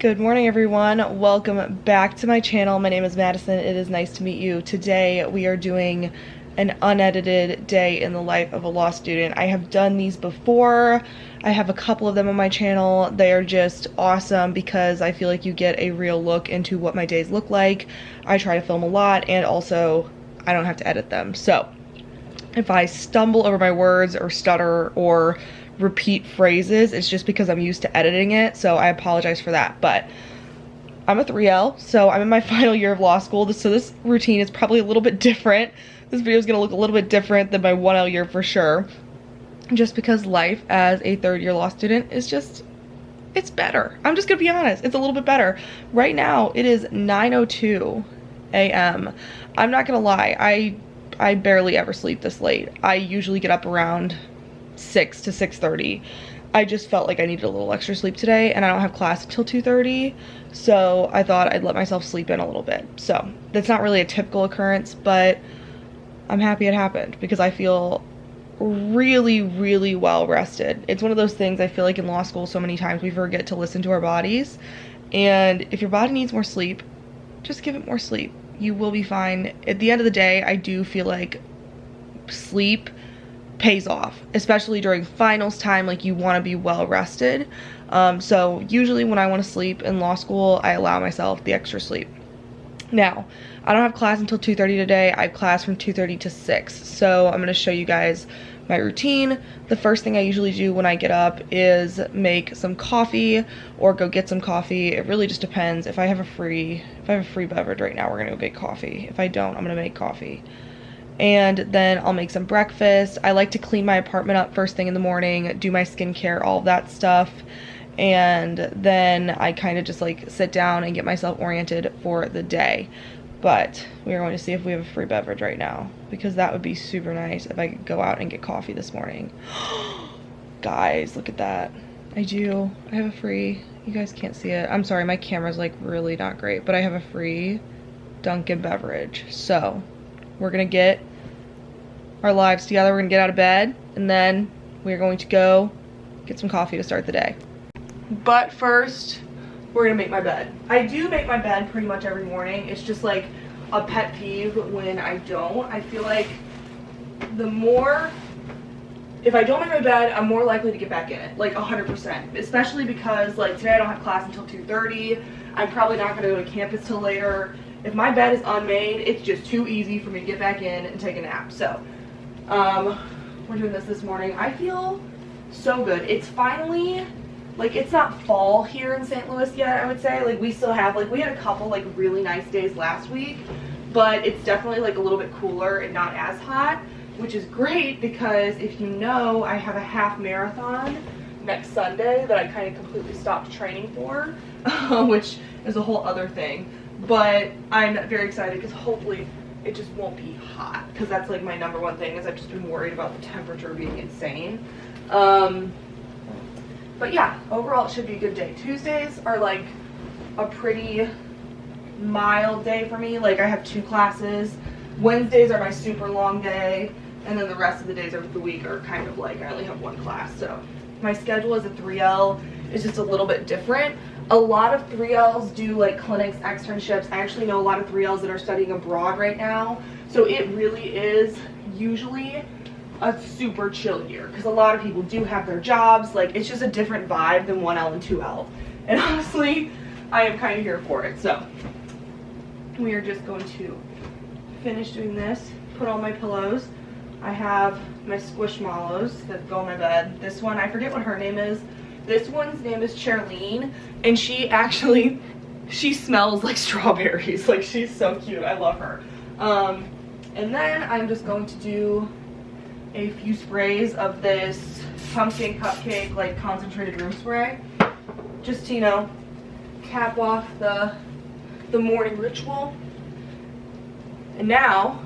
Good morning, everyone. Welcome back to my channel. My name is Madison. It is nice to meet you. Today we are doing an unedited day in the life of a law student. I have done these before. I have a couple of them on my channel. They are just awesome because I feel like you get a real look into what my days look like. I try to film a lot and also I don't have to edit them. So if I stumble over my words or stutter or repeat phrases, it's just because I'm used to editing it, so I apologize for that. But I'm a 3L, so I'm in my final year of law school, so this routine is probably a little bit different. This video is going to look a little bit different than my 1L year for sure, just because life as a third-year law student is just, it's better. I'm just gonna be honest, it's a little bit better. Right now it is 9:02 a.m. I'm not gonna lie, I barely ever sleep this late. I usually get up around 6 to 6:30. I just felt like I needed a little extra sleep today, and I don't have class until 2:30, so I thought I'd let myself sleep in a little bit. So that's not really a typical occurrence, but I'm happy it happened because I feel really well rested. It's one of those things I feel like in law school so many times we forget to listen to our bodies, and if your body needs more sleep, just give it more sleep. You will be fine. At the end of the day, I do feel like sleep pays off, especially during finals time. Like, you want to be well rested. So usually when I want to sleep in law school, I allow myself the extra sleep. Now, I don't have class until 2:30 today. I have class from 2:30 to 6. So I'm going to show you guys my routine. The first thing I usually do when I get up is make some coffee or go get some coffee. It really just depends. If I have a free beverage right now, we're going to go get coffee. If I don't, I'm going to make coffee. And then I'll make some breakfast. I like to clean my apartment up first thing in the morning, do my skincare, all of that stuff. And then I kind of just like sit down and get myself oriented for the day. But we are going to see if we have a free beverage right now, because that would be super nice if I could go out and get coffee this morning. Guys, look at that. I do. I have a free, you guys can't see it. I'm sorry, my camera's like really not great, but I have a free Dunkin' beverage. So we're gonna get our lives together. We're gonna get out of bed, and then we're going to go get some coffee to start the day. But first, we're gonna make my bed. I do make my bed pretty much every morning. It's just like a pet peeve when I don't. I feel like if I don't make my bed, I'm more likely to get back in it, like 100%. Especially because like today I don't have class until 2:30. I'm probably not gonna go to campus till later. If my bed is unmade, it's just too easy for me to get back in and take a nap. So, we're doing this morning. I feel so good. It's finally, like, it's not fall here in St. Louis yet, I would say. Like, we still have, like, we had a couple, like, really nice days last week, but it's definitely, like, a little bit cooler and not as hot, which is great because if you know, I have a half marathon next Sunday that I kind of completely stopped training for, which is a whole other thing. But I'm very excited because hopefully it just won't be hot, because that's like my number one thing, is I've just been worried about the temperature being insane. But yeah, overall it should be a good day. Tuesdays are like a pretty mild day for me. Like, I have 2 classes. Wednesdays are my super long day, and then the rest of the days of the week are kind of like I only have 1 class. So my schedule as a 3L is just a little bit different. A lot of 3Ls do like clinics, externships. I actually know a lot of 3Ls that are studying abroad right now. So it really is usually a super chill year, because a lot of people do have their jobs. Like, it's just a different vibe than 1L and 2L. And honestly, I am kind of here for it. So we are just going to finish doing this, put on my pillows. I have my squishmallows that go on my bed. This one, I forget what her name is. This one's name is Charlene, and she smells like strawberries. Like, she's so cute. I love her. And then I'm just going to do a few sprays of this pumpkin cupcake, like, concentrated room spray, just to, you know, cap off the morning ritual. And now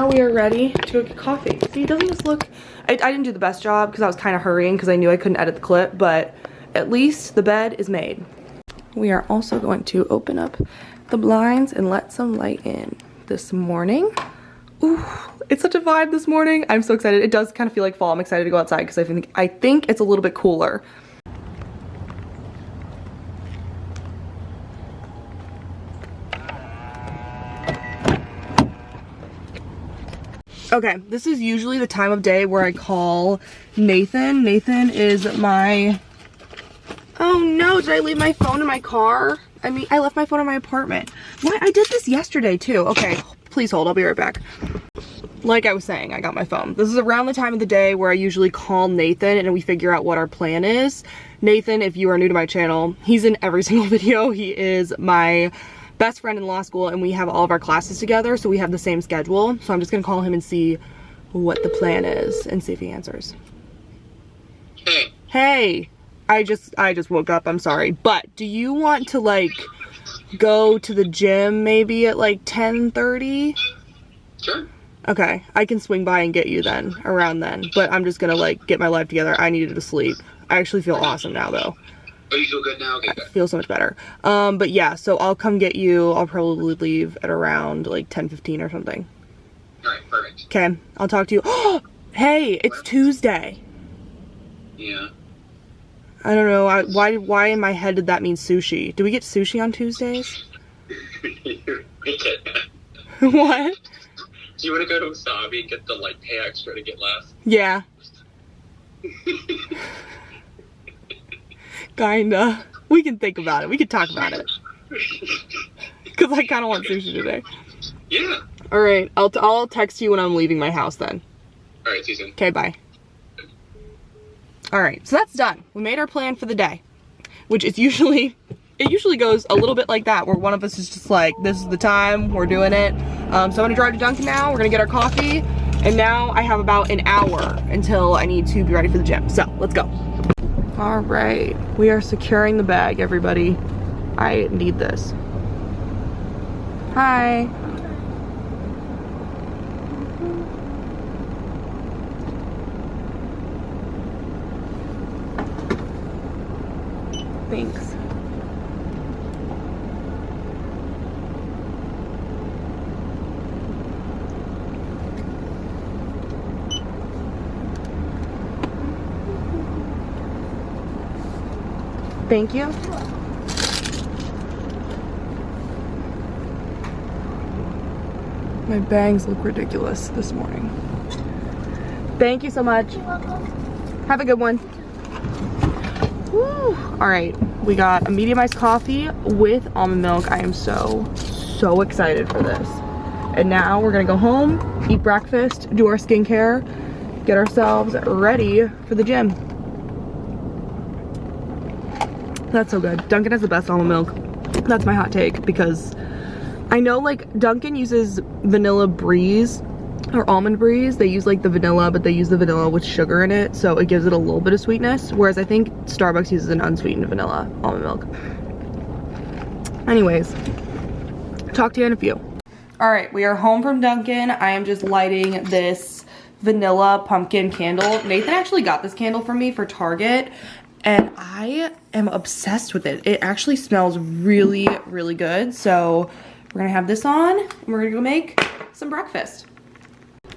we are ready to go get coffee. See, doesn't this look, I didn't do the best job because I was kind of hurrying because I knew I couldn't edit the clip, but at least the bed is made. We are also going to open up the blinds and let some light in this morning. Ooh, it's such a vibe this morning. I'm so excited. It does kind of feel like fall. I'm excited to go outside because I think it's a little bit cooler. Okay, this is usually the time of day where I call Nathan. Nathan is my... Oh no, did I leave my phone in my car? I mean, I left my phone in my apartment. Why? I did this yesterday too. Okay, please hold, I'll be right back. Like I was saying, I got my phone. This is around the time of the day where I usually call Nathan and we figure out what our plan is. Nathan, if you are new to my channel, he's in every single video. He is my best friend in law school and we have all of our classes together, so we have the same schedule. So I'm just gonna call him and see what the plan is and see if he answers. Hey. Hey, I just woke up, I'm sorry. But do you want to like go to the gym maybe at like 10:30? Sure. Okay, I can swing by and get you then, around then. But I'm just gonna like get my life together. I needed to sleep. I actually feel awesome now though. Oh, you feel good now? Okay, good. I feel so much better. But yeah, so I'll come get you. I'll probably leave at around like 10:15 or something. Alright, perfect. Okay, I'll talk to you. Oh, hey, it's Tuesday. Yeah. I don't know, why in my head did that mean sushi? Do we get sushi on Tuesdays? What? Do you want to go to Wasabi and get the like pay extra to get less? Yeah. Kinda. We can think about it. We can talk about it. Because I kind of want sushi today. Yeah. Alright, I'll text you when I'm leaving my house then. Alright, see you soon. Okay, bye. Alright, so that's done. We made our plan for the day. Which is usually, it usually goes a little bit like that, where one of us is just like, this is the time, we're doing it. So I'm gonna drive to Dunkin' now, we're gonna get our coffee, and now I have about an hour until I need to be ready for the gym. So, let's go. Alright, we are securing the bag, everybody. I need this. Hi. Thanks. Thank you. My bangs look ridiculous this morning. Thank you so much. You're welcome. Have a good one. Woo. All right, we got a medium iced coffee with almond milk. I am so excited for this. And now we're gonna go home, eat breakfast, do our skincare, get ourselves ready for the gym. That's so good. Dunkin' has the best almond milk. That's my hot take, because I know like Dunkin' uses vanilla breeze or almond breeze. They use like the vanilla, but they use the vanilla with sugar in it, so it gives it a little bit of sweetness, whereas I think Starbucks uses an unsweetened vanilla almond milk. Anyways, talk to you in a few. All right, we are home from Dunkin'. I am just lighting this vanilla pumpkin candle. Nathan actually got this candle for me for Target, and I am obsessed with it. It actually smells really good. So we're gonna have this on and we're gonna go make some breakfast.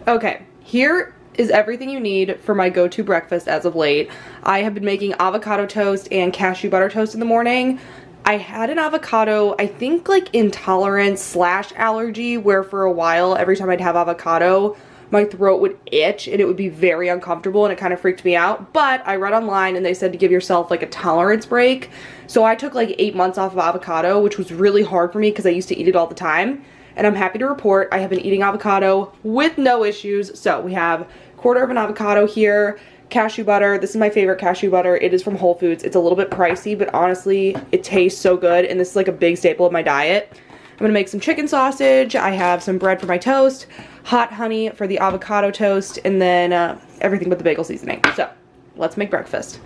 Okay, here is everything you need for my go-to breakfast as of late. I have been making avocado toast and cashew butter toast in the morning. I had an avocado, I think like intolerance / allergy, where for a while every time I'd have avocado my throat would itch and it would be very uncomfortable, and it kind of freaked me out. But I read online and they said to give yourself like a tolerance break. So I took like 8 months off of avocado, which was really hard for me because I used to eat it all the time. And I'm happy to report I have been eating avocado with no issues. So we have 1/4 of an avocado here, cashew butter. This is my favorite cashew butter. It is from Whole Foods. It's a little bit pricey, but honestly, it tastes so good. And this is like a big staple of my diet. I'm gonna make some chicken sausage. I have some bread for my toast, hot honey for the avocado toast, and then everything but the bagel seasoning. So let's make breakfast.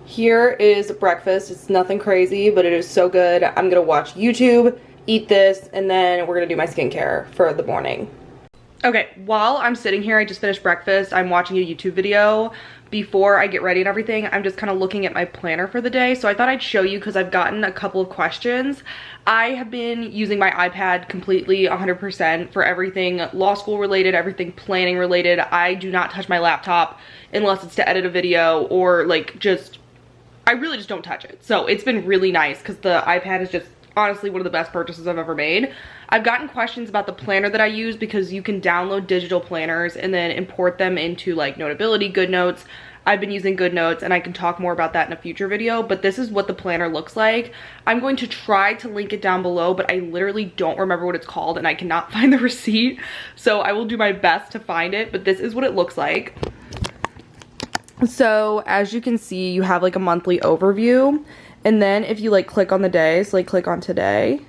Here is breakfast. It's nothing crazy, but it is so good. I'm gonna watch YouTube, eat this, and then we're gonna do my skincare for the morning. Okay, while I'm sitting here, I just finished breakfast. I'm watching a YouTube video before I get ready and everything. I'm just kind of looking at my planner for the day. So I thought I'd show you because I've gotten a couple of questions. I have been using my iPad completely 100% for everything law school related, everything planning related. I do not touch my laptop unless it's to edit a video or like just, I really just don't touch it. So it's been really nice because the iPad is just honestly one of the best purchases I've ever made. I've gotten questions about the planner that I use because you can download digital planners and then import them into like Notability, GoodNotes. I've been using GoodNotes and I can talk more about that in a future video, but this is what the planner looks like. I'm going to try to link it down below, but I literally don't remember what it's called and I cannot find the receipt. So I will do my best to find it, but this is what it looks like. So as you can see, you have like a monthly overview. And then if you like click on the day, so like click on today,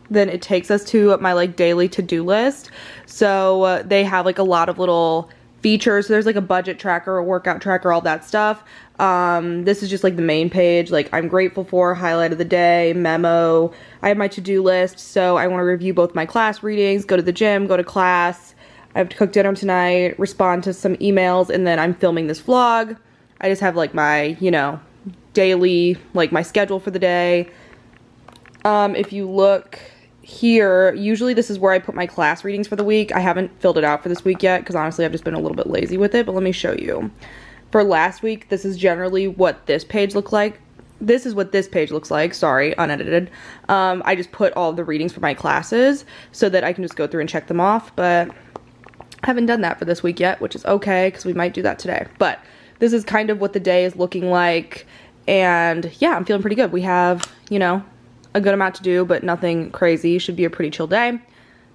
then it takes us to my like daily to-do list. So they have like a lot of little features. So there's like a budget tracker, a workout tracker, all that stuff. This is just like the main page, like I'm grateful for, highlight of the day, memo. I have my to-do list. So I want to review both my class readings, go to the gym, go to class. I have to cook dinner tonight, respond to some emails, and then I'm filming this vlog. I just have like my, you know, daily, like my schedule for the day. If you look here, usually this is where I put my class readings for the week. I haven't filled it out for this week yet because honestly I've just been a little bit lazy with it, but let me show you. For last week, this is generally what this page looked like. This is what this page looks like, sorry, unedited. I just put all of the readings for my classes so that I can just go through and check them off, but I haven't done that for this week yet, which is okay because we might do that today. But this is kind of what the day is looking like, and yeah, I'm feeling pretty good. We have, you know, a good amount to do, but nothing crazy. Should be a pretty chill day.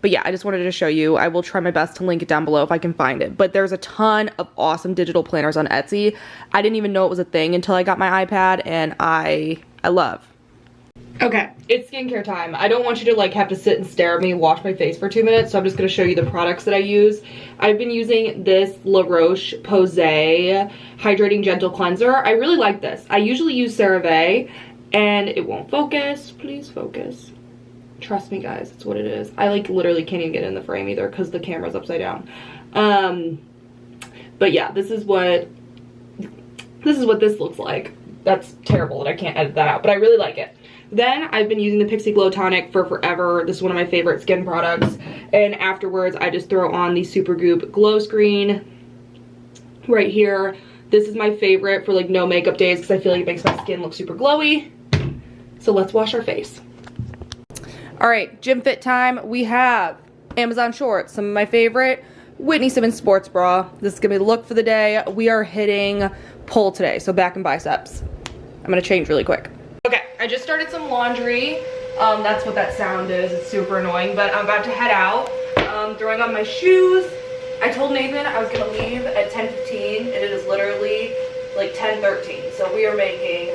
But yeah, I just wanted to show you. I will try my best to link it down below if I can find it. But there's a ton of awesome digital planners on Etsy. I didn't even know it was a thing until I got my iPad, and I love. Okay, it's skincare time. I don't want you to like have to sit and stare at me and wash my face for 2 minutes, so I'm just gonna show you the products that I use. I've been using this La Roche-Posay Hydrating Gentle Cleanser. I really like this. I usually use CeraVe, and it won't focus. Please focus. Trust me, guys, it's what it is. I like literally can't even get in the frame either because the camera's upside down. But yeah, this is what this looks like. That's terrible that I can't edit that out, but I really like it. Then I've been using the Pixie Glow Tonic for forever. This is one of my favorite skin products. And afterwards, I just throw on the Supergoop Glow Screen right here. This is my favorite for like no makeup days because I feel like it makes my skin look super glowy. So let's wash our face. All right, gym fit time. We have Amazon shorts, some of my favorite. Whitney Simmons sports bra. This is gonna be the look for the day. We are hitting pull today, so back and biceps. I'm gonna change really quick. Okay, I just started some laundry. That's what that sound is. It's super annoying, but I'm about to head out. Throwing on my shoes. I told Nathan I was gonna leave at 10:15, and it is literally like 10:13. So we are making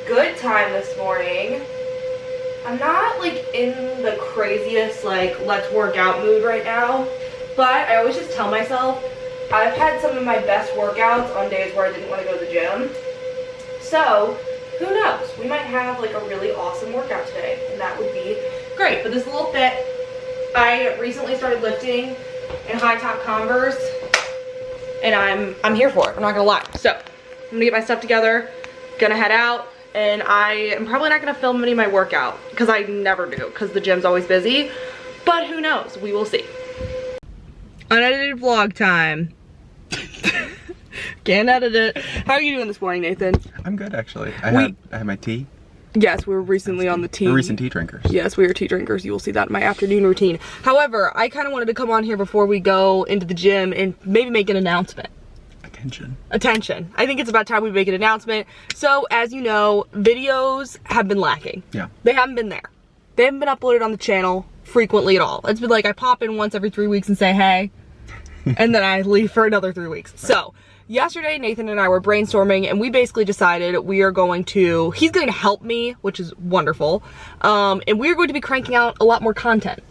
good time this morning. I'm not like in the craziest like let's work out mood right now, but I always just tell myself I've had some of my best workouts on days where I didn't want to go to the gym. So who knows? We might have like a really awesome workout today, and that would be great. But this little fit, I recently started lifting in high top Converse, and I'm here for it. I'm not gonna lie. So I'm gonna get my stuff together, gonna head out, and I am probably not gonna film any of my workout because I never do because the gym's always busy. But who knows? We will see. Unedited vlog time. Can't edit it. How are you doing this morning, Nathan? I'm good, actually. I had my tea. Yes, we were recently on the tea. We're recent tea drinkers. Yes, we are tea drinkers. You will see that in my afternoon routine. However, I kind of wanted to come on here before we go into the gym and maybe make an announcement. Attention. I think it's about time we make an announcement. So, as you know, videos have been lacking. Yeah. They haven't been there. They haven't been uploaded on the channel frequently at all. It's been like I pop in once every 3 weeks and say hey, and then I leave for another 3 weeks. Right. So, yesterday, Nathan and I were brainstorming, and we basically decided we are going to, he's going to help me, which is wonderful, and we're going to be cranking out a lot more content.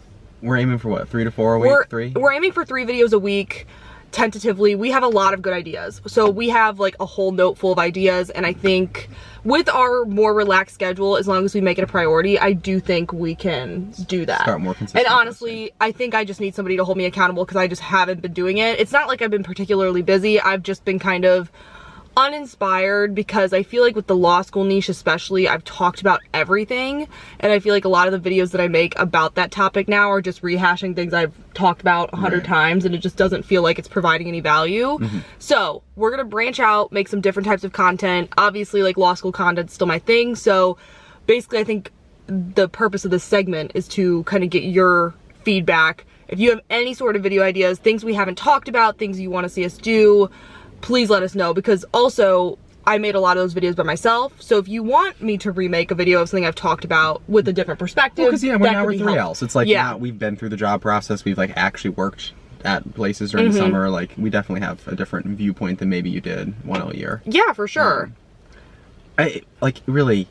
We're aiming for what, 3 to 4 a week? We're aiming for 3 videos a week. Tentatively, we have a lot of good ideas. So we have like a whole note full of ideas, and I think with our more relaxed schedule, as long as we make it a priority, I do think we can do that. Start more consistent. And honestly, I think I just need somebody to hold me accountable because I just haven't been doing it. It's not like I've been particularly busy. I've just been kind of uninspired because I feel like with the law school niche especially, I've talked about everything, and I feel like a lot of the videos that I make about that topic now are just rehashing things I've talked about 100 times, and it just doesn't feel like it's providing any value. So we're gonna branch out, make some different types of content. Obviously, like, law school content's still my thing, so basically I think the purpose of this segment is to kind of get your feedback. If you have any sort of video ideas, things we haven't talked about, things you want to see us do, please let us know, because also I made a lot of those videos by myself. So if you want me to remake a video of something I've talked about with a different perspective, because now we're 3Ls. It's like, now we've been through the job process. We've like actually worked at places during the summer. Like, we definitely have a different viewpoint than maybe you did 1L year. Yeah, for sure. I like really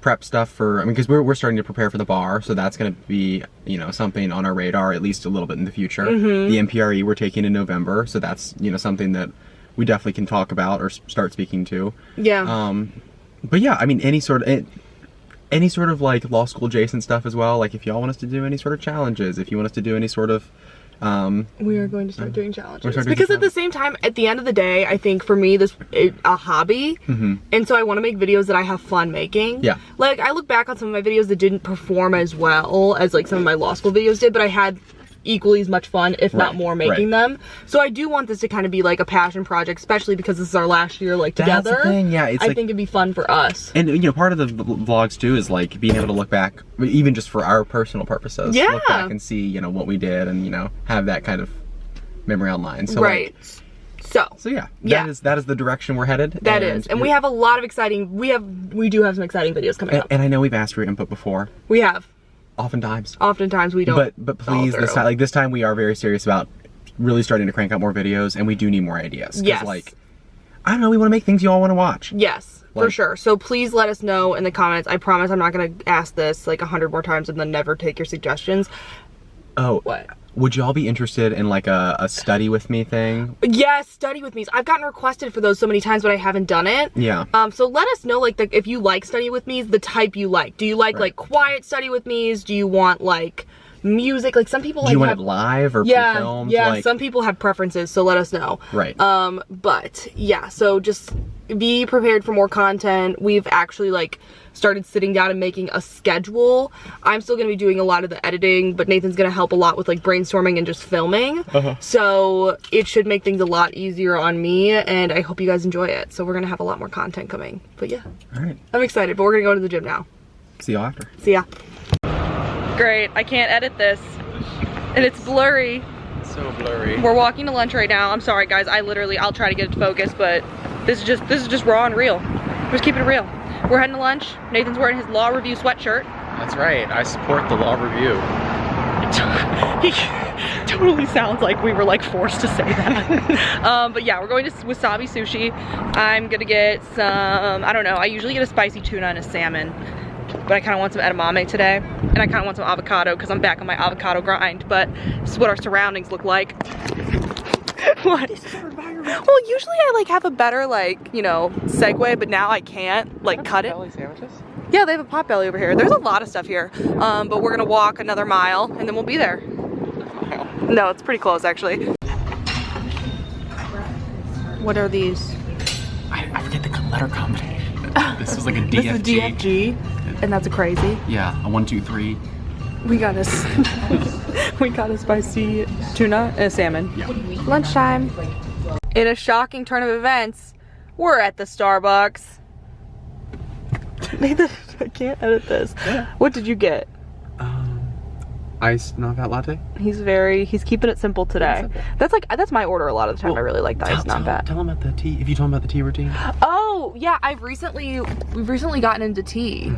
prep stuff for, I mean, because we're starting to prepare for the bar, so that's going to be, you know, something on our radar at least a little bit in the future. The MPRE we're taking in November, so that's, you know, something that we definitely can talk about or start speaking to. Yeah. But yeah, I mean, any sort of like law school adjacent stuff as well. Like, if y'all want us to do any sort of challenges, if you want us to do any sort of we are going to start doing challenges, because at the same time, at the end of the day, I think for me this is a hobby, and so I want to make videos that I have fun making. Yeah, like I look back on some of my videos that didn't perform as well as like some of my law school videos did, but I had equally as much fun, if not more, making them. So I do want this to kind of be like a passion project, especially because this is our last year like together. That's the thing. Yeah, I think it'd be fun for us. And you know, part of the vlogs too is like being able to look back, even just for our personal purposes. Yeah. Look back and see, you know, what we did, and you know, have that kind of memory online. So right. Like, so yeah, that is the direction we're headed. That is, and we have a lot of exciting. We do have some exciting videos coming up. And I know we've asked for your input before. We have. Oftentimes we don't. But please, this time we are very serious about really starting to crank out more videos, and we do need more ideas. Yes. Like, I don't know, we want to make things you all want to watch. Yes, like, for sure. So please let us know in the comments. I promise I'm not going to ask this like 100 more times and then never take your suggestions. Oh, what? Would you all be interested in like a study with me thing? Yes, study with me's. I've gotten requested for those so many times, but I haven't done it. Yeah. So let us know like if you like study with me's, the type you like. Do you like quiet study with me's? Do you want like music? Like some people like, do you want it live or pre-filmed? Yeah, like, some people have preferences, so let us know. Right. But yeah, so just be prepared for more content. We've actually like started sitting down and making a schedule. I'm still gonna be doing a lot of the editing, but Nathan's gonna help a lot with like brainstorming and just filming. So it should make things a lot easier on me, and I hope you guys enjoy it. So we're gonna have a lot more content coming. But yeah, all right, I'm excited, but we're gonna go to the gym now. See you after. See ya. Great, I can't edit this, and it's blurry. It's so blurry. We're walking to lunch right now. I'm sorry guys, I'll try to get it to focus, but this is just raw and real. We're just keeping it real. We're heading to lunch. Nathan's wearing his law review sweatshirt. That's right, I support the law review. He totally sounds like we were like forced to say that. But yeah, we're going to Wasabi Sushi. I'm gonna get some, I don't know, I usually get a spicy tuna and a salmon, but I kind of want some edamame today, and I kind of want some avocado because I'm back on my avocado grind. But this is what our surroundings look like. What? Well, usually I like have a better like, you know, segue, but now I can't like cut it. Sandwiches? Yeah, they have a Potbelly over here. There's a lot of stuff here. But we're gonna walk another mile and then we'll be there. No, it's pretty close actually. What are these? I forget the letter combination. This is like a DFG. This is DFG, and that's a crazy. Yeah, a 1, 2, 3. We got a spicy tuna and a salmon. Yeah. Lunchtime. In a shocking turn of events, we're at the Starbucks. Nathan, I can't edit this. Yeah. What did you get? Iced not fat latte. He's keeping it simple today. Simple. That's my order a lot of the time. Well, I really like the iced not fat. Tell them about the tea. Have you told them about the tea routine? Oh yeah, we've recently gotten into tea.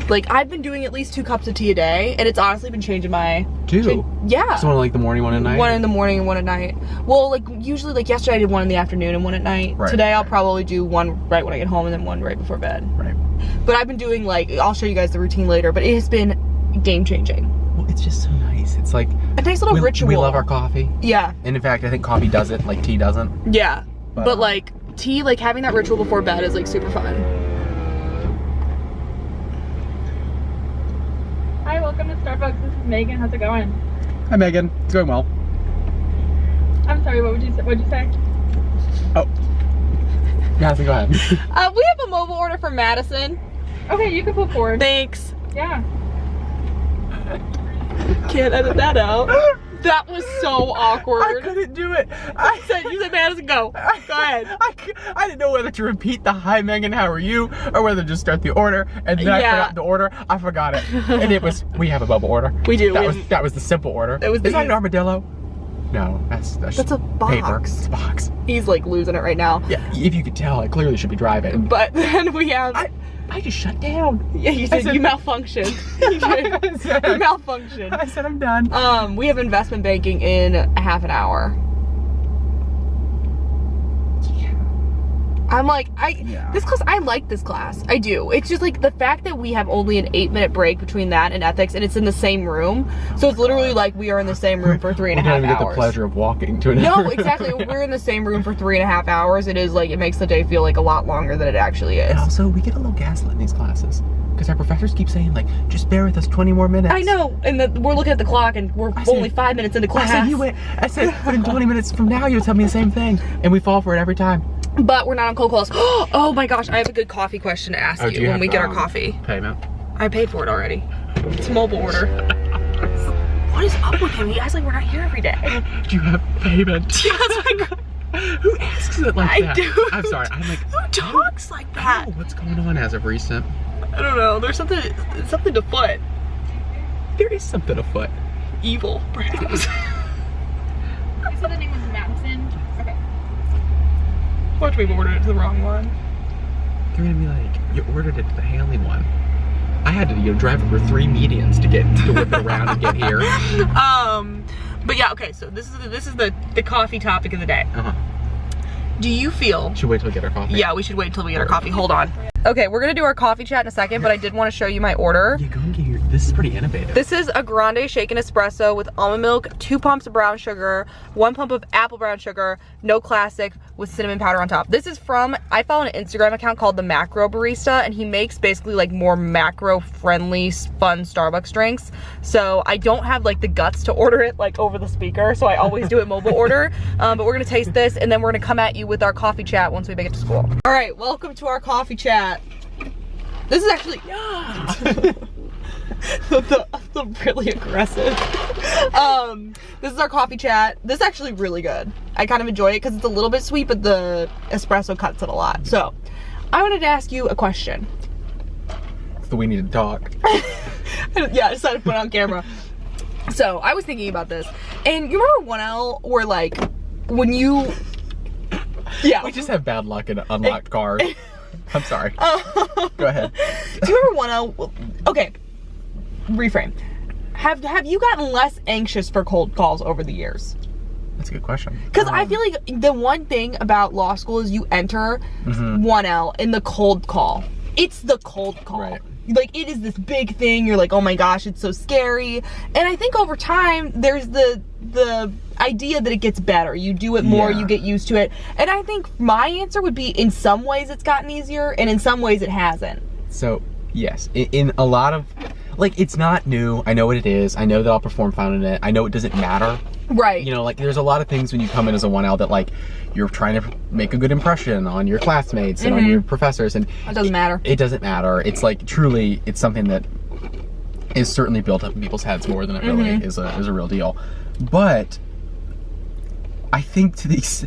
Like I've been doing at least 2 cups of tea a day, and it's honestly been changing my 2. Yeah. So one like the morning, one at night. One in the morning and one at night. Well, like usually like yesterday I did one in the afternoon and one at night. Right. Today I'll probably do one right when I get home and then one right before bed. Right. But I've been doing like, I'll show you guys the routine later, but it has been game changing. Well, it's just so nice. It's like a nice little ritual. We love our coffee. Yeah. And in fact, I think coffee does it, like tea doesn't. Yeah. But like tea, like having that ritual before bed is like super fun. Hi, welcome to Starbucks. This is Megan. How's it going? Hi, Megan. It's going well. I'm sorry. What'd you say? Oh. Madison, go ahead. We have a mobile order from Madison. Okay, you can put forward. Thanks. Yeah. Can't edit that out. That was so awkward. I couldn't do it. You said, Madison, go. Go ahead. I didn't know whether to repeat the "Hi Megan, how are you?" or whether to just start the order, and then I forgot the order. I forgot it, and it was, we have a bubble order. We do. That was the simple order. Is that an armadillo? No, that's a box. Paper. It's a box. He's like losing it right now. Yeah, if you could tell, I clearly should be driving. But then we have. I just shut down. Yeah, you said you malfunctioned. You malfunctioned. I said I'm done. We have investment banking in a half an hour. I'm like, this class, I like this class. I do. It's just like the fact that we have only an 8-minute break between that and ethics, and it's in the same room. So it's literally like we are in the same room for 3.5 hours. We don't even get the pleasure of walking to another. No, exactly. We're in the same room for 3.5 hours. It is like, it makes the day feel like a lot longer than it actually is. And also, we get a little gaslit in these classes. Because our professors keep saying, like, just bear with us 20 more minutes. I know, and we're looking at the clock, and we're only 5 minutes into class. I said, but in 20 minutes from now, you'll tell me the same thing. And we fall for it every time. But we're not on cold calls. Oh my gosh, I have a good coffee question to ask you when we get our coffee. Payment? I paid for it already. It's a mobile order. What is up with him? He acts like we're not here every day. Do you have payment? Yes, who asks it like that? I do. I'm sorry, I'm like, who talks like that? Oh, what's going on as of recent? I don't know. There's something afoot. There is something afoot. Evil, perhaps. You said the name was Madison? Okay. Watch, we've ordered it to the wrong one. They're gonna be like, you ordered it to the Haley one. I had to, drive over 3 medians to whip it around and get here. But yeah, okay. So this is the coffee topic of the day. Do you feel? Should we wait till we get our coffee? Yeah, we should wait until we get our coffee. Hold on. Okay, we're gonna do our coffee chat in a second, but I did want to show you my order. Yeah, go and get your, this is pretty innovative. This is a grande shaken espresso with almond milk, 2 pumps of brown sugar, 1 pump of apple brown sugar, no classic, with cinnamon powder on top. This is from, I follow an Instagram account called the Macro Barista, and he makes basically like more macro friendly, fun Starbucks drinks. So I don't have like the guts to order it like over the speaker, so I always do it mobile order. But we're gonna taste this, and then we're gonna come at you with our coffee chat once we make it to school. All right, welcome to our coffee chat. This is actually, the really aggressive. This is our coffee chat. This is actually really good. I kind of enjoy it because it's a little bit sweet, but the espresso cuts it a lot. So, I wanted to ask you a question. So we need to talk. Yeah, I decided to put it on camera. So, I was thinking about this, and you remember 1L where like, when you, we just have bad luck in unlocked cars. I'm sorry. Go ahead. Do you remember 1L? Okay, reframe. Have you gotten less anxious for cold calls over the years? That's a good question. Because I feel like the one thing about law school is you enter 1L in the cold call. It's the cold call. Right. Like, it is this big thing. You're like, oh my gosh, it's so scary. And I think over time, there's the idea that it gets better. You do it more, you get used to it. And I think my answer would be, in some ways it's gotten easier, and in some ways it hasn't. So, yes. In a lot of, like, it's not new. I know what it is. I know that I'll perform fine in it. I know it doesn't matter. Right. You know, like, there's a lot of things when you come in as a 1L that, like, you're trying to make a good impression on your classmates and on your professors. And it doesn't matter. It doesn't matter. It's like, truly, it's something that is certainly built up in people's heads more than it really is a real deal. But I think it's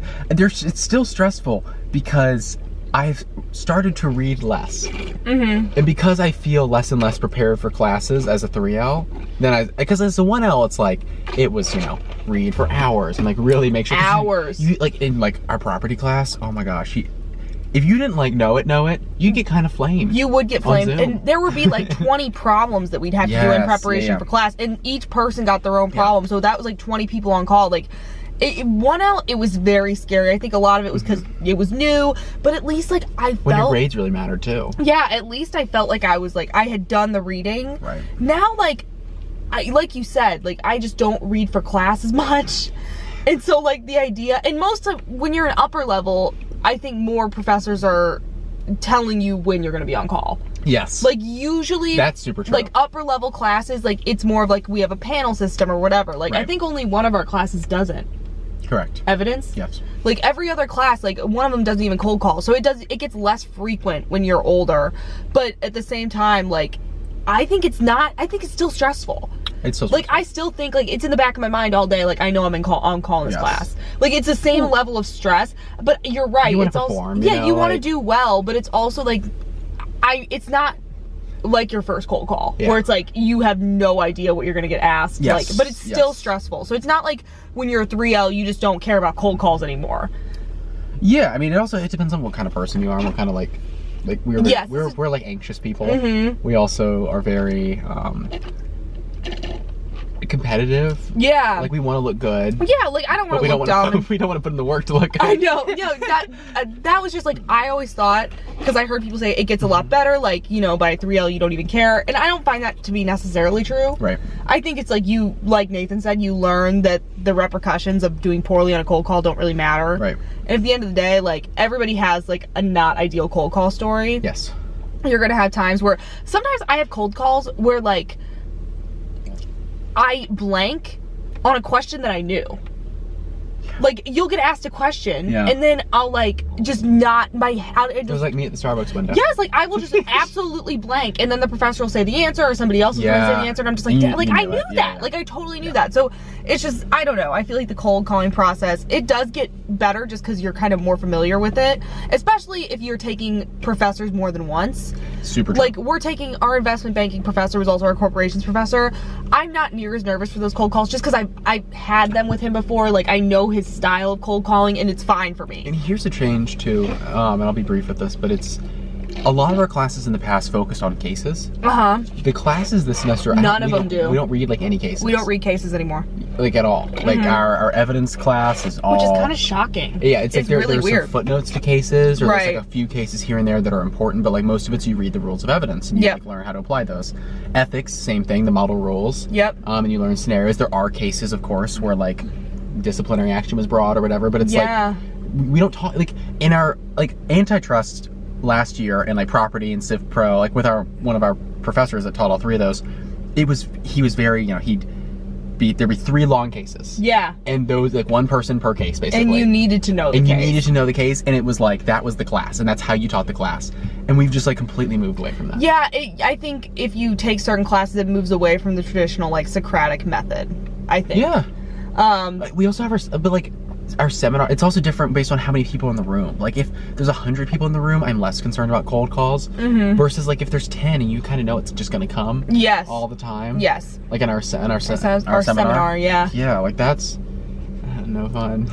still stressful because I've started to read less. And because I feel less and less prepared for classes as a 3L, because as a 1L, it's like, it was, read for hours and like really make sure. Hours. You like, in like our property class, oh my gosh, if you didn't like know it, you'd get kind of flamed. You would get flamed. And there would be like 20 problems that we'd have to do in preparation for class, and each person got their own problem. So that was like 20 people on call. Like, 1L, it was very scary. I think a lot of it was because it was new, but at least like I felt. When your grades really mattered too. Yeah, at least I felt like I was like, I had done the reading. Right. Now, like you said, like I just don't read for class as much. And so like the idea, and most of, when you're an upper level, I think more professors are telling you when you're gonna be on call. Yes. Like usually, that's super true. Like upper level classes, like it's more of like we have a panel system or whatever. Like I think only one of our classes doesn't. Correct. Evidence? Yes. Like every other class, like one of them doesn't even cold call. So it gets less frequent when you're older. But at the same time, like I think it's still stressful. It's so like, I still think, like, it's in the back of my mind all day, like, I know I'm in call in this class. Like, it's the same level of stress, but you're right. You want it's to perform, also, you know, you want to like, do well, but it's also, like, it's not like your first cold call, where it's like, you have no idea what you're going to get asked, like, but it's still stressful. So it's not like when you're a 3L, you just don't care about cold calls anymore. Yeah, I mean, it depends on what kind of person you are and what kind of, like we're like anxious people. We also are very competitive. Yeah. Like, we want to look good. Yeah, like, I don't want to look dumb. We don't want to put in the work to look good. I know. That was just, like, I always thought, because I heard people say it gets a lot better, like, you know, by 3L you don't even care. And I don't find that to be necessarily true. Right. I think it's like like Nathan said, you learn that the repercussions of doing poorly on a cold call don't really matter. Right. And at the end of the day, like, everybody has, like, a not ideal cold call story. Yes. You're going to have times where, sometimes I have cold calls where, like, I blank on a question that I knew. Like, you'll get asked a question, and then I'll, like, just not, it was like me at the Starbucks window. Yes, like, I will just absolutely blank, and then the professor will say the answer, or somebody else will say the answer, and I'm just like, I knew that. Like, I totally knew that. So, it's just, I don't know. I feel like the cold calling process, it does get better just because you're kind of more familiar with it, especially if you're taking professors more than once. Super true. Like, we're taking, our investment banking professor was also our corporations professor. I'm not near as nervous for those cold calls just because I've had them with him before. Like, I know his style of cold calling, and it's fine for me. And here's a change too, and I'll be brief with this, but it's a lot of our classes in the past focused on cases. The classes this semester, none of them do. We don't read, like, any cases. We don't read cases anymore. Like, at all. Like, our evidence class is all, which is kind of shocking. Yeah, it's like there's weird. Some footnotes to cases, or there's, like, a few cases here and there that are important, but, like, most of it's you read the rules of evidence and you like, learn how to apply those. Ethics, same thing, the model rules. And you learn scenarios. There are cases, of course, where, like, disciplinary action was brought or whatever, but it's like, we don't talk, like, in our, like, antitrust last year and, like, property and civ pro, like, with one of our professors that taught all three of those, he was very, you know, there'd be 3 long cases. And those, like, 1 person per case, basically. And you needed to know the case. And you needed to know the case, and it was like, that was the class, and that's how you taught the class. And we've just, like, completely moved away from that. Yeah, I think if you take certain classes, it moves away from the traditional, like, Socratic method, I think. Yeah. We also have our seminar, it's also different based on how many people in the room. Like, if there's 100 people in the room, I'm less concerned about cold calls. Versus, like, if there's 10 and you kind of know it's just gonna come. All the time. Like in our seminar. Yeah, like, that's no fun.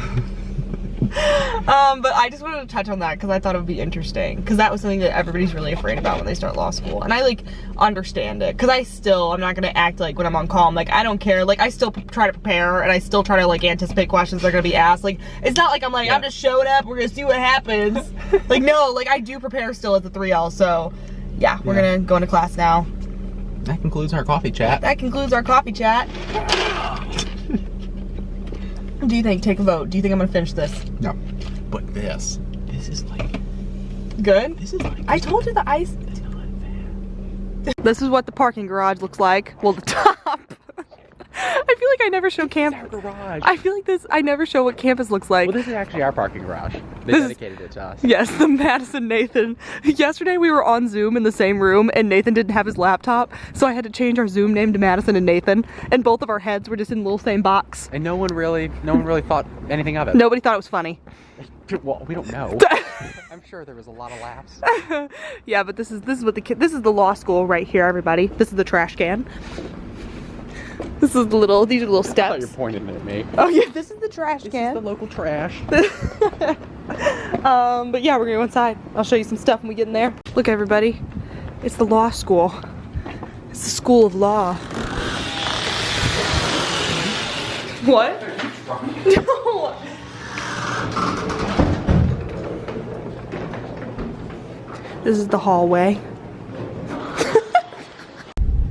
But I just wanted to touch on that because I thought it would be interesting, because that was something that everybody's really afraid about when they start law school, and I, like, understand it, because I'm not gonna act like when I'm on call, I'm like, I don't care, like, I still try to prepare, and I still try to, like, anticipate questions that are gonna be asked. Like, it's not like I'm like, I'm just showing up, we're gonna see what happens. Like, no, like, I do prepare still as a 3L, so yeah, we're gonna go into class now. That concludes our coffee chat. Do you think, take a vote, do you think I'm gonna finish this? No. But this is, like, good? This is, like, I told you the ice. This is what the parking garage looks like. Well, the top. I feel like I never show campus. Garage. I feel like I never show what campus looks like. Well, this is actually our parking garage. They dedicated it to us. Yes, the Madison Nathan. Yesterday we were on Zoom in the same room, and Nathan didn't have his laptop, so I had to change our Zoom name to Madison and Nathan, and both of our heads were just in the little same box. And no one really thought anything of it. Nobody thought it was funny. Well, we don't know. I'm sure there was a lot of laughs. Yeah, but this is the law school right here, everybody. This is the trash can. These are little steps. I thought you were pointing at me. Oh yeah, this is the trash can. This is the local trash. But yeah, we're gonna go inside. I'll show you some stuff when we get in there. Look, everybody, it's the law school. It's the school of law. What? No. This is the hallway.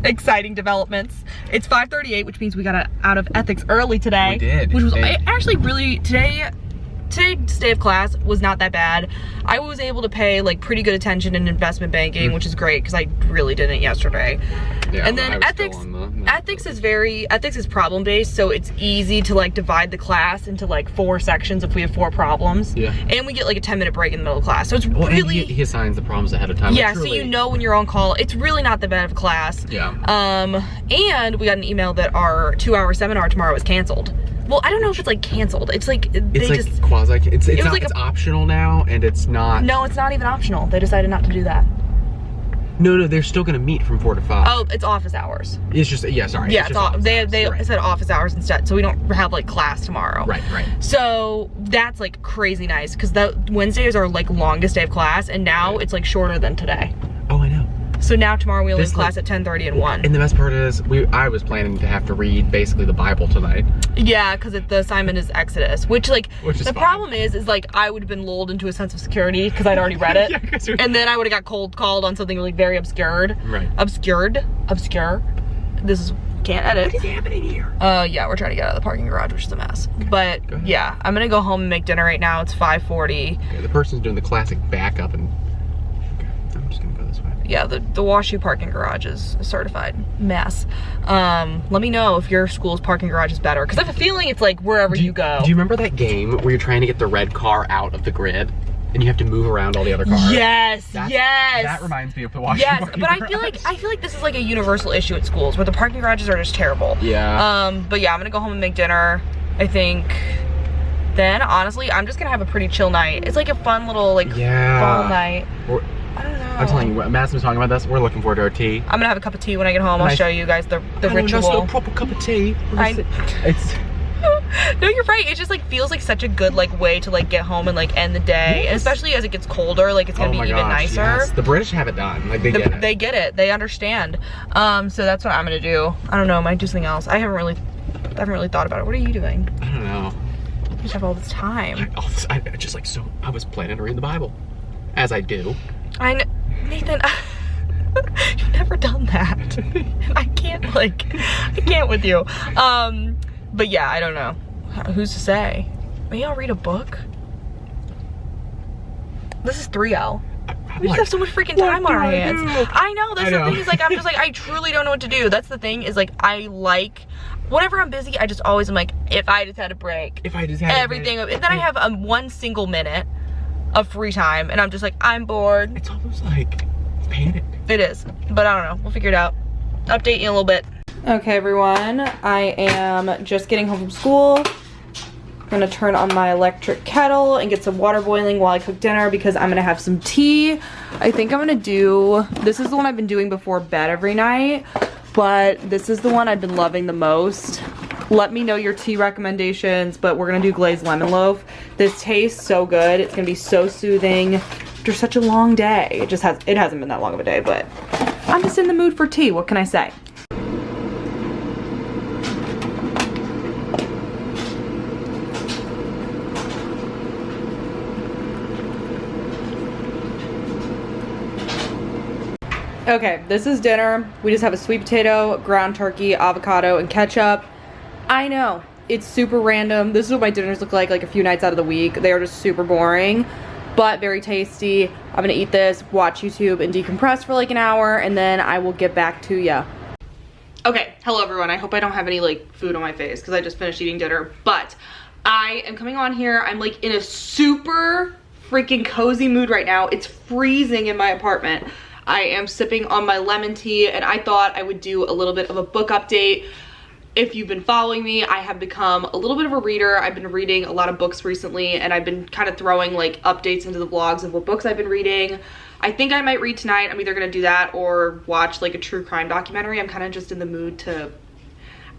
Exciting developments. It's 5:38, which means we got out of ethics early today. We did. Which was actually really, today today's day of class was not that bad. I was able to pay like pretty good attention in investment banking, which is great because I really didn't yesterday. Yeah, and then ethics is problem based, so it's easy to like divide the class into like 4 sections if we have 4 problems. Yeah. And we get like a 10-minute break in the middle of class. So it's well, really and he assigns the problems ahead of time. Yeah, so you know when you're on call. It's really not that bad of a class. Yeah. And we got an email that our 2-hour seminar tomorrow is canceled. Well, I don't know if it's like canceled. It's like it's quasi. It's optional now, and it's not. No, it's not even optional. They decided not to do that. No, they're still gonna meet from 4 to 5. Oh, it's office hours. It's just sorry. Yeah, they right. said office hours instead, so we don't have like class tomorrow. Right. So that's like crazy nice because the Wednesdays are like longest day of class, and now it's like shorter than today. Oh, I know. So now tomorrow we only have class at 10:30 and 1. And the best part is, I was planning to have to read basically the Bible tonight. Yeah, because the assignment is Exodus, which is the fine. problem is like I would have been lulled into a sense of security because I'd already read it. Yeah, and then I would have got cold called on something like very obscured. Right. Obscure. This is, can't edit. What is happening here? Yeah, we're trying to get out of the parking garage, which is a mess. But yeah, I'm gonna go home and make dinner right now. It's 5:40. Okay, the person's doing the classic backup and I'm just gonna go this way. Yeah, the WashU parking garage is a certified mess. Let me know if your school's parking garage is better, because I have a feeling it's like wherever you go. Do you remember that game where you're trying to get the red car out of the grid and you have to move around all the other cars? Yes. That reminds me of the WashU parking but garage. I feel like this is like a universal issue at schools where the parking garages are just terrible. Yeah. But yeah, I'm gonna go home and make dinner. I think then honestly I'm just gonna have a pretty chill night. It's like a fun little like fall night. I don't know. I'm telling you, Madison was talking about this. We're looking forward to our tea. I'm gonna have a cup of tea when I get home. I'll show you guys the ritual. Just a proper cup of tea. It's no, you're right. It just like feels like such a good like way to like get home and like end the day, and especially as it gets colder, like it's gonna be even nicer. Yes. The British have it done. Like they get it. They get it. They understand. So that's what I'm gonna do. I don't know. I might do something else. I haven't really thought about it. What are you doing? I don't know. You just have all this time. I was planning to read the Bible, as I do. Nathan, you've never done that. I can't with you. But yeah, I don't know. Who's to say? Maybe I'll read a book. This is 3L. We just have so much freaking time on our hands. I know, that's the thing is like, I'm just like, I truly don't know what to do. That's the thing is like, whenever I'm busy, I just always am like, if I just had a break. If I just had everything. And then I have 1 single minute of free time and I'm just like, I'm bored. It's almost like panic. It is, but I don't know. We'll figure it out. Update you in a little bit. Okay, everyone. I am just getting home from school. I'm gonna turn on my electric kettle and get some water boiling while I cook dinner because I'm gonna have some tea. I think I'm gonna do, this is the one I've been doing before bed every night, but this is the one I've been loving the most. Let me know your tea recommendations, but we're gonna do glazed lemon loaf. This tastes so good. It's gonna be so soothing after such a long day. It hasn't been that long of a day, but I'm just in the mood for tea. What can I say? Okay, this is dinner. We just have a sweet potato, ground turkey, avocado, and ketchup. I know, it's super random. This is what my dinners look like a few nights out of the week. They are just super boring, but very tasty. I'm gonna eat this, watch YouTube, and decompress for like an hour, and then I will get back to ya. Okay, hello everyone. I hope I don't have any like food on my face because I just finished eating dinner, but I am coming on here. I'm like in a super freaking cozy mood right now. It's freezing in my apartment. I am sipping on my lemon tea, and I thought I would do a little bit of a book update. If you've been following me, I have become a little bit of a reader. I've been reading a lot of books recently, and I've been kind of throwing like updates into the vlogs of what books I've been reading. I think I might read tonight. I'm either gonna do that or watch like a true crime documentary. I'm kind of just in the mood to,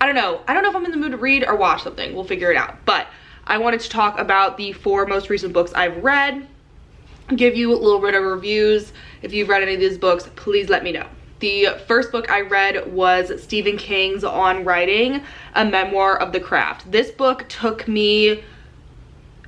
I don't know if I'm in the mood to read or watch something. We'll figure it out. But I wanted to talk about the 4 most recent books I've read, give you a little bit of reviews. If you've read any of these books, please let me know. The first book I read was Stephen King's On Writing, a Memoir of the Craft. This book took me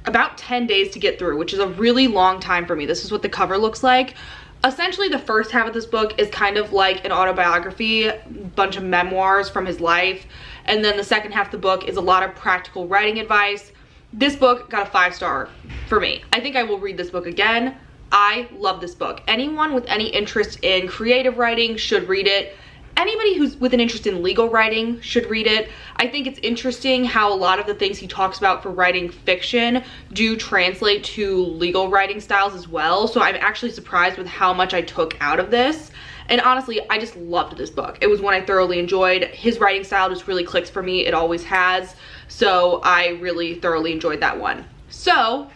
about 10 days to get through, which is a really long time for me. This is what the cover looks like. Essentially, the first half of this book is kind of like an autobiography, a bunch of memoirs from his life. And then the second half of the book is a lot of practical writing advice. this book got a 5-star for me. I think I will read this book again. I love this book. Anyone with any interest in creative writing should read it. Anybody who's with an interest in legal writing should read it. I think it's interesting how a lot of the things he talks about for writing fiction do translate to legal writing styles as well. So I'm actually surprised with how much I took out of this. And honestly, I just loved this book. It was one I thoroughly enjoyed. His writing style just really clicks for me. It always has. So I really thoroughly enjoyed that one. So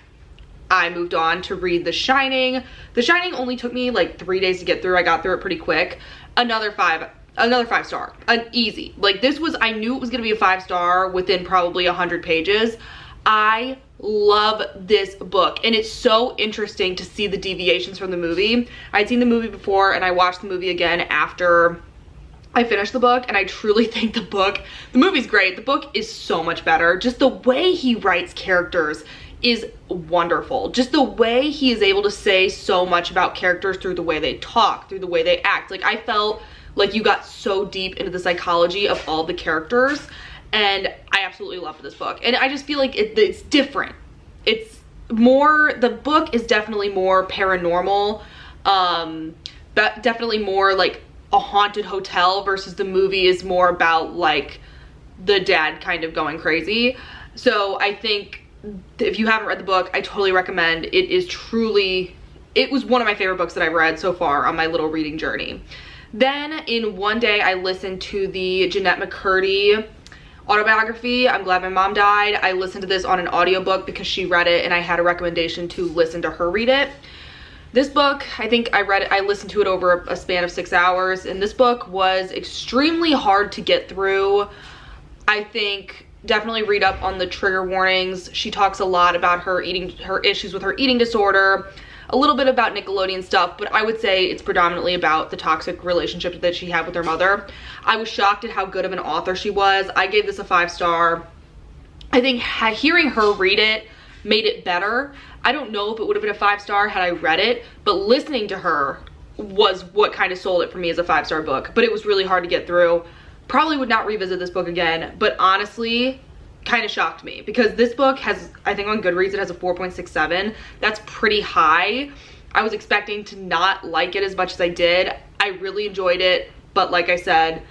I moved on to read The Shining. The Shining only took me like 3 days to get through. I got through it pretty quick. Another 5-star, an easy. Like this was, I knew it was gonna be a 5-star within probably 100 pages. I love this book, and it's so interesting to see the deviations from the movie. I'd seen the movie before, and I watched the movie again after I finished the book, and I truly think the movie's great. The book is so much better. Just the way he writes characters is wonderful. Just the way he is able to say so much about characters through the way they talk, through the way they act. Like I felt like you got so deep into the psychology of all the characters, and I absolutely loved this book. And I just feel like it's different. It's more, the book is definitely more paranormal, but definitely more like a haunted hotel, versus the movie is more about like the dad kind of going crazy. So I think if you haven't read the book, I totally recommend. It is truly, it was one of my favorite books that I've read so far on my little reading journey. Then in one day I listened to the Jeanette Mccurdy autobiography, I'm Glad My Mom Died. I listened to this on an audiobook because she read it and I had a recommendation to listen to her read it. This book, I think I listened to it over a span of 6 hours, and this book was extremely hard to get through. I think definitely read up on the trigger warnings. She talks a lot about her issues with her eating disorder, a little bit about Nickelodeon stuff, but I would say it's predominantly about the toxic relationship that she had with her mother. I was shocked at how good of an author she was. I gave this a 5-star. I think hearing her read it made it better. I don't know if it would have been a 5-star had I read it, but listening to her was what kind of sold it for me as a 5-star book. But it was really hard to get through. Probably would not revisit this book again, but honestly, kind of shocked me because this book has, I think on Goodreads it has a 4.67. That's pretty high. I was expecting to not like it as much as I did. I really enjoyed it, but like I said,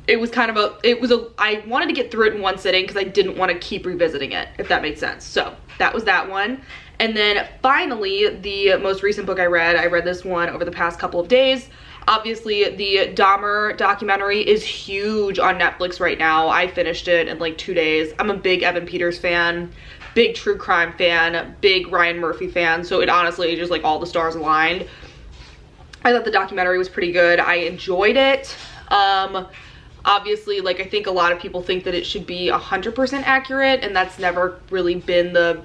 it was kind of I wanted to get through it in one sitting because I didn't want to keep revisiting it, if that made sense. So that was that one. And then finally, the most recent book I read this one over the past couple of days. Obviously, the Dahmer documentary is huge on Netflix right now. I finished it in like 2 days. I'm a big Evan Peters fan, big true crime fan, big Ryan Murphy fan. So it honestly just like all the stars aligned. I thought the documentary was pretty good. I enjoyed it. Obviously, like I think a lot of people think that it should be 100% accurate, and that's never really been the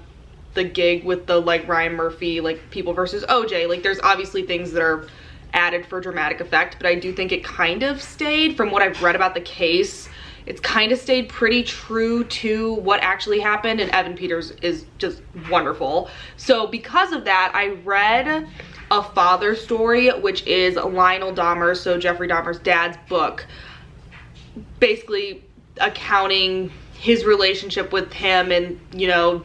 gig with the like Ryan Murphy, like People versus OJ. Like there's obviously things that are added for dramatic effect, but I do think it kind of stayed, from what I've read about the case, it's kind of stayed pretty true to what actually happened, and Evan Peters is just wonderful. So because of that, I read A Father Story, which is Lionel Dahmer, so Jeffrey Dahmer's dad's book, basically accounting his relationship with him. And you know,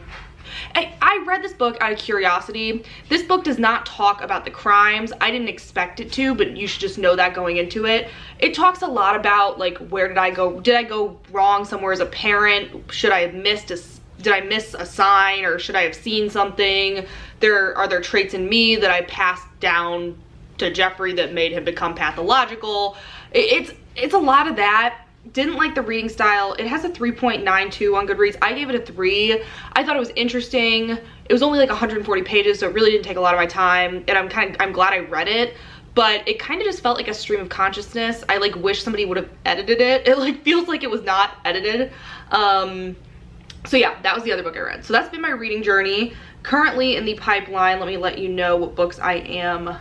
I read this book out of curiosity. This book does not talk about the crimes. I didn't expect it to, but you should just know that going into it. It talks a lot about like, where did I go wrong somewhere as a parent? Did I miss a sign, or should I have seen something? Are there traits in me that I passed down to Jeffrey that made him become pathological? It's a lot of that. Didn't like the reading style. It has a 3.92 on Goodreads. I gave it a 3. I thought it was interesting. It was only like 140 pages, so it really didn't take a lot of my time, and I'm glad I read it, but it kind of just felt like a stream of consciousness. I like wish somebody would have edited it. It like feels like it was not edited. So yeah, that was the other book I read. So that's been my reading journey. Currently in the pipeline, let me let you know what books I am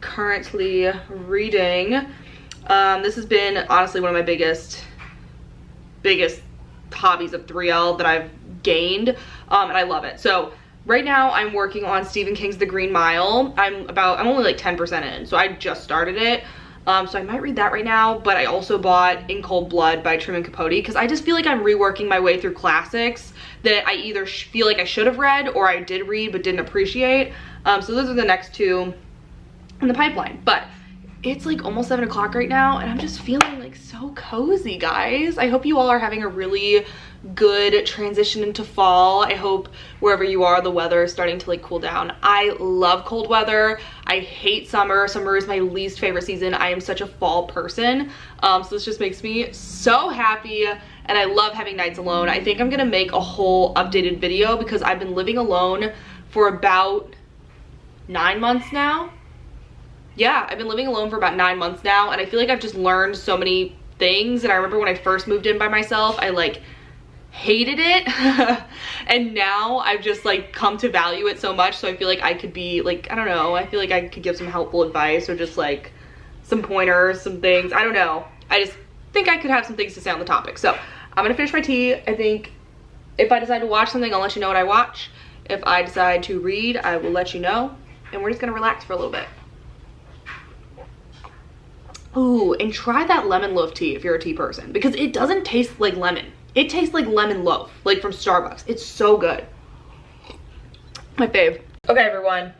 currently reading. This has been honestly one of my biggest hobbies of 3L that I've gained, and I love it. So right now I'm working on Stephen King's The Green Mile. I'm only like 10% in, so I just started it. So I might read that right now, but I also bought In Cold Blood by Truman Capote because I just feel like I'm reworking my way through classics that I either feel like I should have read or I did read but didn't appreciate. So those are the next two in the pipeline. But it's like almost 7 o'clock right now and I'm just feeling like so cozy, guys. I hope you all are having a really good transition into fall. I hope wherever you are, the weather is starting to like cool down. I love cold weather. I hate summer. Summer is my least favorite season. I am such a fall person. So this just makes me so happy and I love having nights alone. I think I'm gonna make a whole updated video because I've been living alone for about 9 months now. Yeah, I've been living alone for about 9 months now and I feel like I've just learned so many things. And I remember when I first moved in by myself, I like hated it and now I've just like come to value it so much, so I feel like I could be like, I don't know, I feel like I could give some helpful advice or just like some pointers, some things. I don't know, I just think I could have some things to say on the topic. So I'm gonna finish my tea. I think if I decide to watch something, I'll let you know what I watch. If I decide to read, I will let you know, and we're just gonna relax for a little bit. Ooh, and try that lemon loaf tea if you're a tea person, because it doesn't taste like lemon. It tastes like lemon loaf, like from Starbucks. It's so good. My fave. Okay, everyone.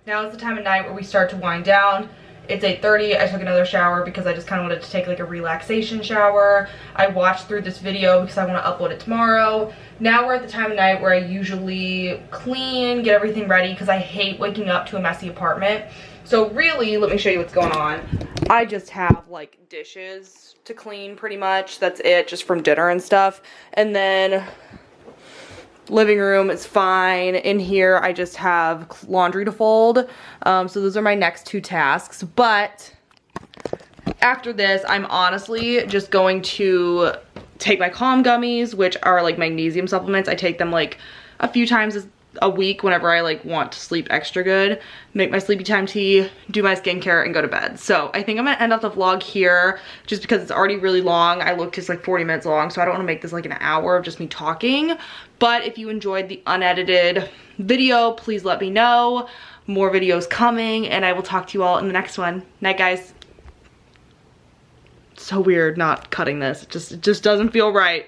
Now is the time of night where we start to wind down. It's 8:30. I took another shower because I just kind of wanted to take like a relaxation shower. I watched through this video because I want to upload it tomorrow. Now we're at the time of night where I usually clean, get everything ready because I hate waking up to a messy apartment. So really, let me show you what's going on. I just have like dishes to clean pretty much. That's it, just from dinner and stuff. And then living room is fine. In here, I just have laundry to fold. So those are my next two tasks. But after this, I'm honestly just going to take my Calm gummies, which are like magnesium supplements. I take them like a few times a week whenever I like want to sleep extra good, make my sleepy time tea, do my skincare, and go to bed. So I think I'm gonna end up the vlog here just because it's already really long. I looked, it's like 40 minutes long, so I don't want to make this like an hour of just me talking. But if you enjoyed the unedited video, please let me know. More videos coming, and I will talk to you all in the next one. Night, guys. So weird not cutting this. It just doesn't feel right.